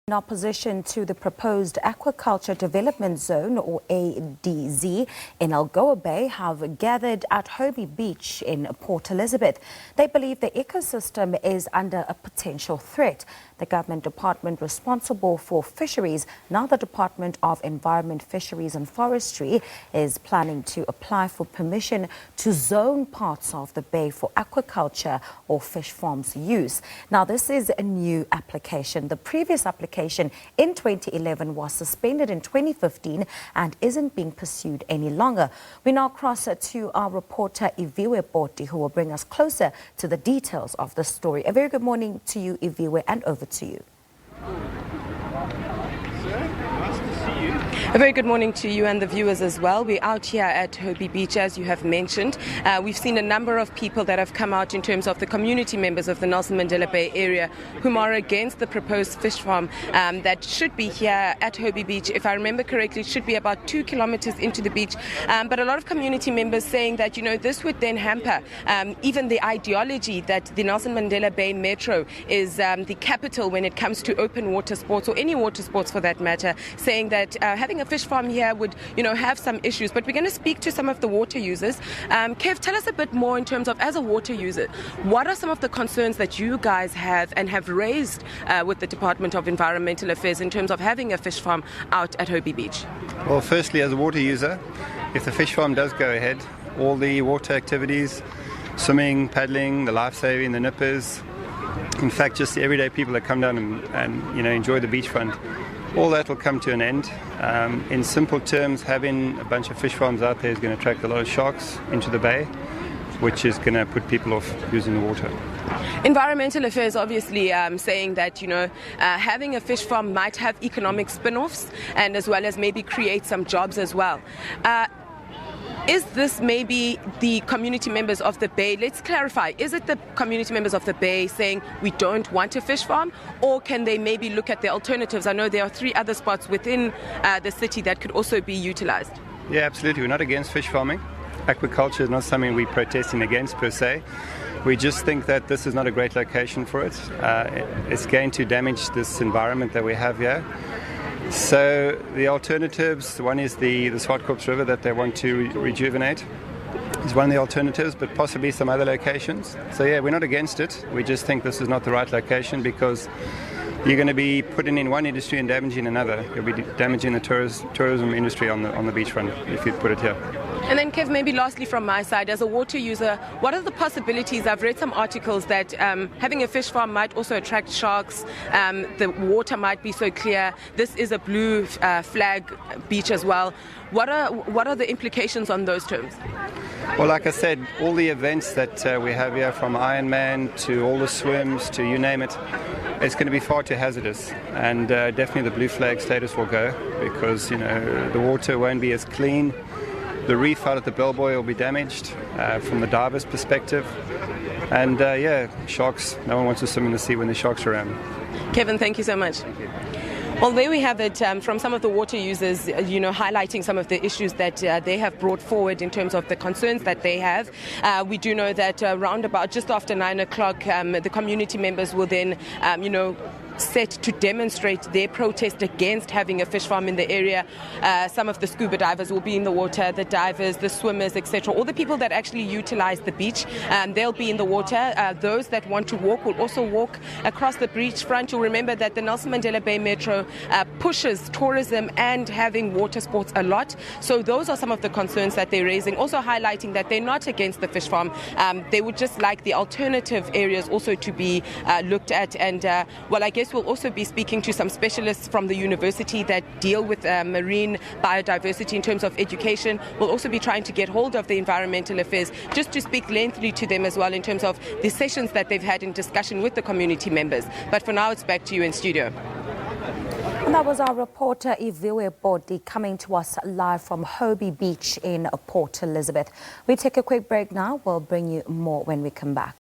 In opposition to the proposed Aquaculture Development Zone, or ADZ, in Algoa Bay have gathered at Hobie Beach in Port Elizabeth. They believe the ecosystem is under a potential threat. The government department responsible for fisheries, now the Department of Environment, Fisheries and Forestry, is planning to apply for permission to zone parts of the bay for aquaculture or fish farms use. Now, this is a new application. The previous application in 2011 was suspended in 2015 and isn't being pursued any longer. We now cross to our reporter Iviwe Boti, who will bring us closer to the details of the story. A very good morning to you, Iviwe, and over to you. A very good morning to you and the viewers as well. We're out here at Hobie Beach, as you have mentioned. We've seen a number of people that have come out in terms of the community members of the Nelson Mandela Bay area whom are against the proposed fish farm that should be here at Hobie Beach. If I remember correctly, it should be about 2 kilometers into the beach. But a lot of community members saying that, you know, this would then hamper even the ideology that the Nelson Mandela Bay Metro is the capital when it comes to open water sports, or any water sports for that matter, saying that having a fish farm here would, you know, have some issues. But we're going to speak to some of the water users. Kev, tell us a bit more in terms of, as a water user, what are some of the concerns that you guys have and have raised with the Department of Environmental Affairs in terms of having a fish farm out at Hobie Beach? Well, firstly, as a water user, if the fish farm does go ahead, all the water activities, swimming, paddling, the life saving, the nippers, in fact, just the everyday people that come down and you know, enjoy the beachfront, all that will come to an end. In simple terms, having a bunch of fish farms out there is going to attract a lot of sharks into the bay, which is going to put people off using the water. Environmental Affairs obviously saying that, you know, having a fish farm might have economic spin-offs and as well as maybe create some jobs as well. Is this maybe the community members of the Bay? Let's clarify. Is it the community members of the Bay saying we don't want a fish farm, or can they maybe look at the alternatives? I know there are 3 other spots within the city that could also be utilized. Yeah, absolutely. We're not against fish farming. Aquaculture is not something we're protesting against per se. We just think that this is not a great location for it. It's going to damage this environment that we have here. So the alternatives, one is the Swartkorps River that they want to rejuvenate. It's one of the alternatives, but possibly some other locations. So yeah, we're not against it. We just think this is not the right location because you're going to be putting in one industry and damaging another. You'll be damaging the tourism industry on the beachfront if you put it here. And then, Kev, maybe lastly from my side, as a water user, what are the possibilities? I've read some articles that having a fish farm might also attract sharks. The water might be so clear. This is a blue flag beach as well. What are the implications on those terms? Well, like I said, all the events that we have here, from Ironman to all the swims to you name it, it's going to be far too hazardous, and definitely the blue flag status will go because, you know, the water won't be as clean. The reef out at the Bellboy will be damaged from the diver's perspective, and yeah, sharks. No one wants to swim in the sea when the sharks are around. Kevin, thank you so much. Thank you. Well, there we have it from some of the water users, you know, highlighting some of the issues that they have brought forward in terms of the concerns that they have. We do know that around about just after 9 o'clock, the community members will then, you know, set to demonstrate their protest against having a fish farm in the area. Some of the scuba divers will be in the water, the divers, the swimmers, etc. All the people that actually utilize the beach, they'll be in the water. Those that want to walk will also walk across the beachfront. You'll remember that the Nelson Mandela Bay Metro pushes tourism and having water sports a lot. So those are some of the concerns that they're raising. Also highlighting that they're not against the fish farm. They would just like the alternative areas also to be looked at. And well, I guess we'll also be speaking to some specialists from the university that deal with marine biodiversity in terms of education. We'll also be trying to get hold of the Environmental Affairs just to speak lengthily to them as well in terms of the sessions that they've had in discussion with the community members. But for now, it's back to you in studio. And that was our reporter Iviwe Boti coming to us live from Hobie Beach in Port Elizabeth. We take a quick break now. We'll bring you more when we come back.